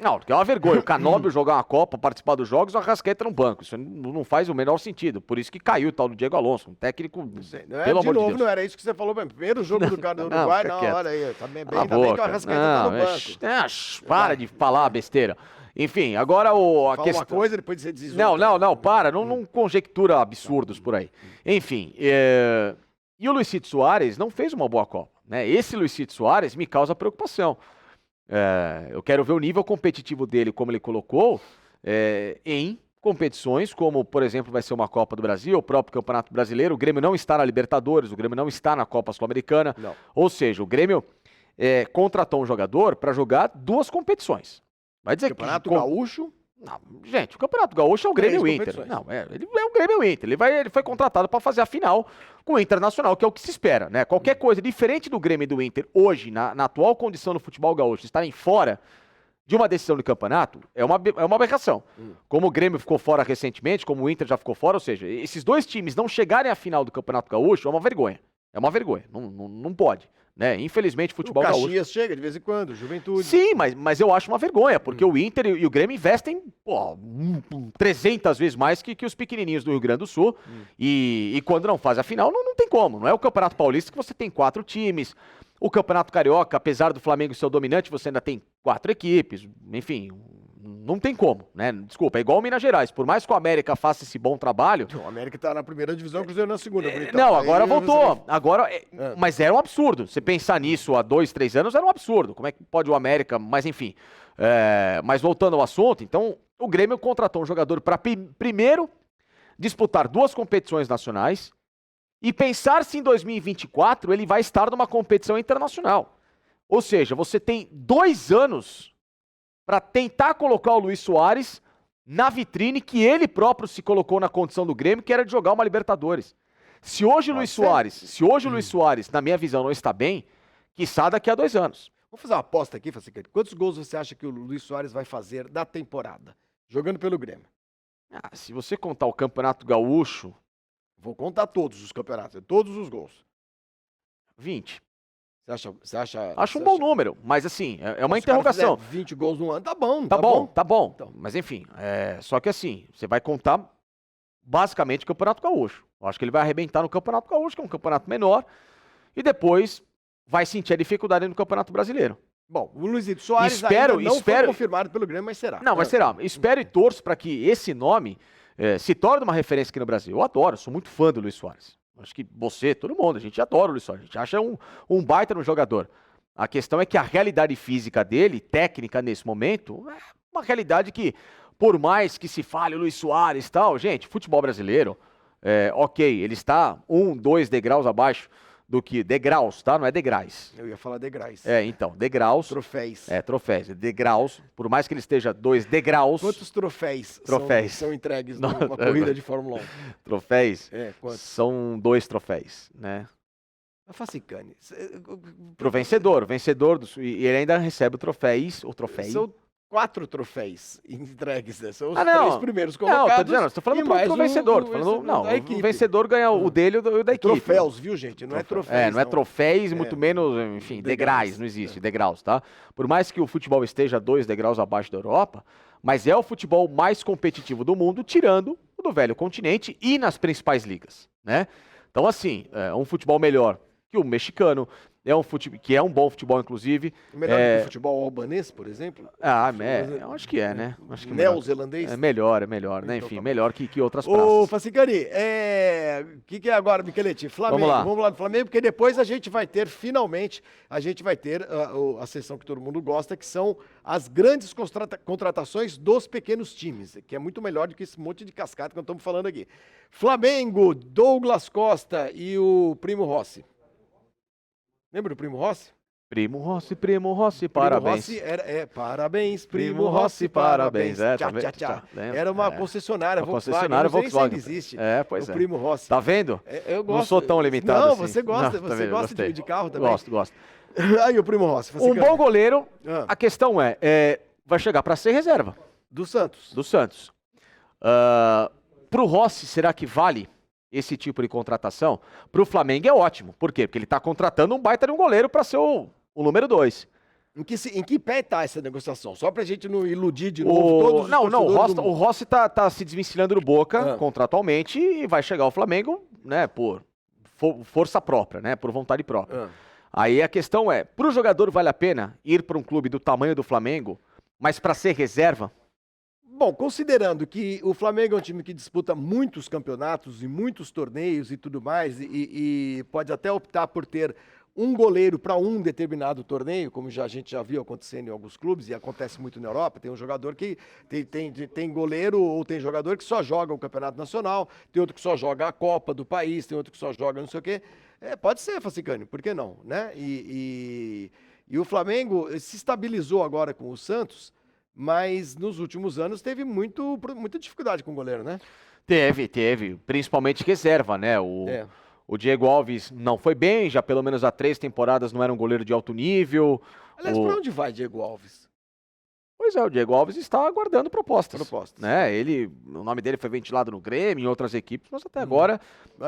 Não, porque é uma vergonha. O Canóbio jogar uma Copa, participar dos jogos, o Arrascaeta no banco. Isso não faz o menor sentido. Por isso que caiu o tal do Diego Alonso, um técnico, pelo amor de Deus. Não era isso que você falou, mas primeiro jogo do cara do Uruguai, não, olha aí, tá bem, ainda bem que o Arrascaeta tá no banco. Para de falar besteira. Enfim, agora a questão... uma coisa, depois você diz Não, para, não conjectura absurdos por aí. Enfim, e o Luizito Soares não fez uma boa Copa, né? Esse Luizito Soares me causa preocupação. Eu quero ver o nível competitivo dele, como ele colocou, em competições como, por exemplo, vai ser uma Copa do Brasil, o próprio Campeonato Brasileiro. O Grêmio não está na Libertadores, o Grêmio não está na Copa Sul-Americana. Ou seja, o Grêmio contratou um jogador para jogar 2 competições. Vai dizer Campeonato Gaúcho? Não, gente, o Campeonato Gaúcho é o Grêmio Inter. Não, ele é o Grêmio Inter. Ele foi contratado para fazer a final com o Internacional, que é o que se espera, né? Qualquer coisa diferente do Grêmio e do Inter hoje, na atual condição do futebol gaúcho, estarem fora de uma decisão de campeonato, é uma aberração. Como o Grêmio ficou fora recentemente, como o Inter já ficou fora, ou seja, esses 2 times não chegarem à final do Campeonato Gaúcho é uma vergonha. É uma vergonha. Não pode. Né? Infelizmente, o futebol gaúcho... O Caxias chega de vez em quando, Juventude. Sim, mas eu acho uma vergonha, porque o Inter e o Grêmio investem 300 vezes mais que os pequenininhos do Rio Grande do Sul. E quando não faz a final, não tem como. Não é o Campeonato Paulista que você tem 4 times. O Campeonato Carioca, apesar do Flamengo ser o dominante, você ainda tem 4 equipes. Enfim, não tem como, né? Desculpa, é igual o Minas Gerais. Por mais que o América faça esse bom trabalho... O América tá na primeira divisão, o Cruzeiro na segunda. Não, agora voltou. Mas era um absurdo. Você pensar nisso há 2, 3 anos era um absurdo. Como é que pode o América... Mas enfim. Mas voltando ao assunto, então o Grêmio contratou um jogador para primeiro disputar 2 competições nacionais e pensar se em 2024 ele vai estar numa competição internacional. Ou seja, você tem 2 anos para tentar colocar o Luiz Soares na vitrine que ele próprio se colocou na condição do Grêmio, que era de jogar uma Libertadores. Se hoje o Luiz Soares, na minha visão, não está bem, quiçá daqui a 2 anos. Vamos fazer uma aposta aqui, Facicani. Quantos gols você acha que o Luiz Soares vai fazer da temporada, jogando pelo Grêmio? Se você contar o Campeonato Gaúcho... Vou contar todos os campeonatos, todos os gols. 20. Você acha? Acho um bom número, mas assim, é uma interrogação. 20 gols no ano, tá bom. Tá bom. Então, mas enfim, só que assim, você vai contar basicamente o Campeonato Gaúcho. Eu acho que ele vai arrebentar no Campeonato Gaúcho, que é um campeonato menor, e depois vai sentir a dificuldade no Campeonato Brasileiro. Bom, o Luizito Soares ainda não foi confirmado pelo Grêmio, mas será. Não, mas será. Espero e torço para que esse nome se torne uma referência aqui no Brasil. Eu adoro, sou muito fã do Luiz Soares. Acho que você, todo mundo, a gente adora o Luiz Soares, a gente acha um baita no jogador. A questão é que a realidade física dele, técnica nesse momento, é uma realidade que, por mais que se fale o Luiz Soares e tal, gente, futebol brasileiro, ok, ele está 1, 2 degraus abaixo do que... Degraus, tá? Não é degraus. Eu ia falar degraus. Então, degraus. Troféus. Troféus. Degraus, por mais que ele esteja 2 degraus... Quantos troféus são entregues numa corrida de Fórmula 1? Troféus? Quantos? São 2 troféus, né? Facicani. Pro vencedor. O vencedor, e ele ainda recebe o troféu. São 4 troféus entregues, né? São os 3 primeiros colocados. Não, tô dizendo, estou falando pro vencedor. O vencedor ganha o dele e o da equipe. Troféus, viu, gente? Não é troféus. Não é troféus, muito menos, enfim, degraus, não existe, degraus, tá? Por mais que o futebol esteja 2 degraus abaixo da Europa, mas é o futebol mais competitivo do mundo, tirando o do velho continente e nas principais ligas, né? Então, assim, é um futebol melhor que o mexicano, que é um bom futebol, inclusive. Melhor que o futebol albanês, por exemplo? Eu acho que né? Acho que neozelandês? É melhor, né? Enfim, melhor que outras praças. Ô, Facicani, o que é agora, Micheletti? Flamengo. Vamos lá do Flamengo, porque depois finalmente, a gente vai ter a sessão que todo mundo gosta, que são as grandes contratações dos pequenos times, que é muito melhor do que esse monte de cascata que nós estamos falando aqui. Flamengo, Douglas Costa e o Primo Rossi. Lembra do Primo Rossi? Primo Rossi, parabéns. Primo Rossi parabéns, Primo Rossi, parabéns. Tchá. Era uma concessionária Volkswagen. Não sei se ainda existe. Pois o Primo Rossi. Tá vendo? Eu gosto. Não sou tão limitado não, assim. Você gosta, você gosta de carro também? Gosto. Aí o Primo Rossi. Bom goleiro, a questão vai chegar para ser reserva. Do Santos. Pro Rossi, será que vale esse tipo de contratação? Pro Flamengo é ótimo. Por quê? Porque ele tá contratando um baita de um goleiro para ser o número 2. Em que pé está essa negociação? Só pra gente não iludir de novo todos os o Rossi tá se desvencilhando do Boca contratualmente e vai chegar ao Flamengo, né, por força própria, né, por vontade própria. Aí a questão é, pro jogador vale a pena ir para um clube do tamanho do Flamengo, mas para ser reserva? Bom, considerando que o Flamengo é um time que disputa muitos campeonatos e muitos torneios e tudo mais, e pode até optar por ter um goleiro para um determinado torneio, como a gente já viu acontecendo em alguns clubes, e acontece muito na Europa, tem um jogador que tem goleiro ou tem jogador que só joga o Campeonato Nacional, tem outro que só joga a Copa do país, tem outro que só joga não sei o quê. Pode ser, Facicani, por que não? Né? E o Flamengo se estabilizou agora com o Santos, mas nos últimos anos teve muita dificuldade com o goleiro, né? Teve, principalmente reserva, né? O Diego Alves não foi bem, já pelo menos há 3 temporadas não era um goleiro de alto nível. Aliás, para onde vai Diego Alves? Pois é, o Diego Alves está aguardando propostas. Né? O nome dele foi ventilado no Grêmio, em outras equipes, mas até agora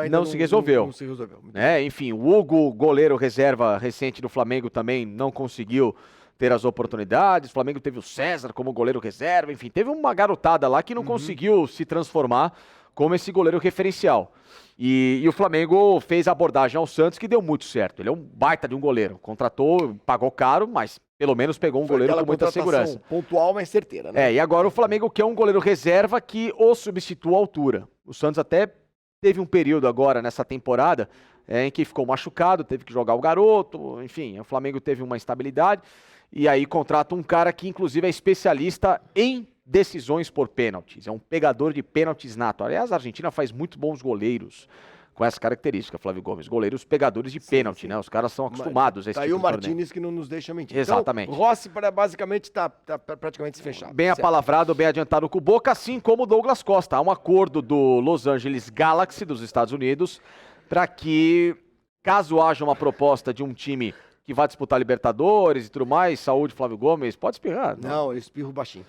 não se resolveu. Não se resolveu. Enfim, o Hugo, goleiro reserva recente do Flamengo, também não conseguiu ter as oportunidades. O Flamengo teve o César como goleiro reserva, enfim, teve uma garotada lá que não conseguiu se transformar como esse goleiro referencial. E o Flamengo fez a abordagem ao Santos que deu muito certo. Ele é um baita de um goleiro. Contratou, pagou caro, mas pelo menos pegou um goleiro com muita segurança. Pontual, mas certeira, né? E agora o Flamengo quer um goleiro reserva que o substitua à altura. O Santos até teve um período agora nessa temporada em que ficou machucado, teve que jogar o garoto, enfim, o Flamengo teve uma instabilidade. E aí contrata um cara que inclusive é especialista em decisões por pênaltis. É um pegador de pênaltis nato. Aliás, a Argentina faz muito bons goleiros com essa característica, Flávio Gomes. Goleiros pegadores de pênalti, né? Os caras são acostumados a esse tipo de torneio. Tá aí o Martínez que não nos deixa mentir. Exatamente. Então, o Rossi basicamente está praticamente fechado. Bem apalavrado, bem adiantado com o Boca, assim como o Douglas Costa. Há um acordo do Los Angeles Galaxy dos Estados Unidos para que, caso haja uma proposta de um time que vai disputar Libertadores e tudo mais, saúde, Flávio Gomes, pode espirrar. Não, eu espirro baixinho.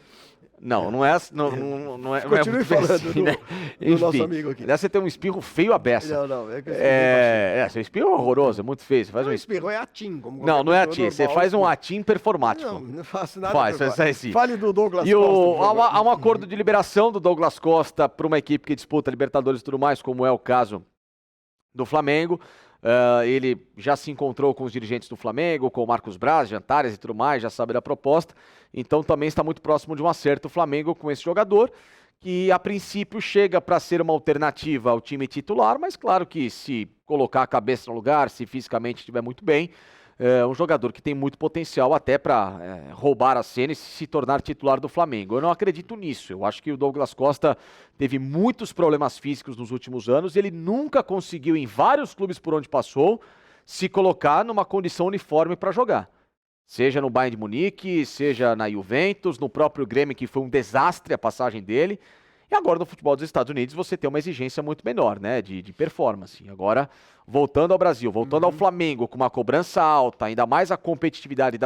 Não é. Não é Continue falando assim, né? do nosso amigo aqui. Aliás, você tem um espirro feio a beça. Não, é que seu espirro é horroroso, é muito feio. Você faz um espirro é atim. Não é atim. Você faz um atim performático. Não faço nada. Faz assim. Fale do Douglas Costa. Há um acordo de liberação do Douglas Costa para uma equipe que disputa Libertadores e tudo mais, como é o caso do Flamengo. Ele já se encontrou com os dirigentes do Flamengo, com o Marcos Braz, Jantares e tudo mais, já sabe da proposta. Então também está muito próximo de um acerto o Flamengo com esse jogador, que a princípio chega para ser uma alternativa ao time titular, mas claro que se colocar a cabeça no lugar, se fisicamente estiver muito bem, é um jogador que tem muito potencial até para roubar a cena e se tornar titular do Flamengo. Eu não acredito nisso. Eu acho que o Douglas Costa teve muitos problemas físicos nos últimos anos. Ele nunca conseguiu, em vários clubes por onde passou, se colocar numa condição uniforme para jogar. Seja no Bayern de Munique, seja na Juventus, no próprio Grêmio, que foi um desastre a passagem dele. E agora no futebol dos Estados Unidos você tem uma exigência muito menor, né, de performance. Agora, voltando ao Brasil, voltando ao Flamengo, com uma cobrança alta, ainda mais a competitividade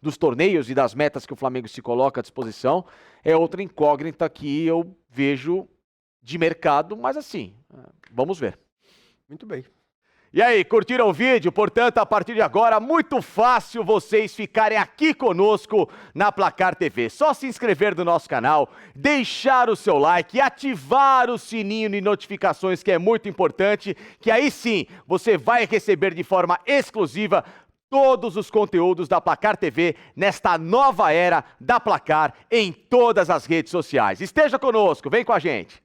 dos torneios e das metas que o Flamengo se coloca à disposição, é outra incógnita que eu vejo de mercado, mas assim, vamos ver. Muito bem. E aí, curtiram o vídeo? Portanto, a partir de agora, muito fácil vocês ficarem aqui conosco na Placar TV. Só se inscrever no nosso canal, deixar o seu like, ativar o sininho de notificações, que é muito importante, que aí sim, você vai receber de forma exclusiva todos os conteúdos da Placar TV nesta nova era da Placar em todas as redes sociais. Esteja conosco, vem com a gente!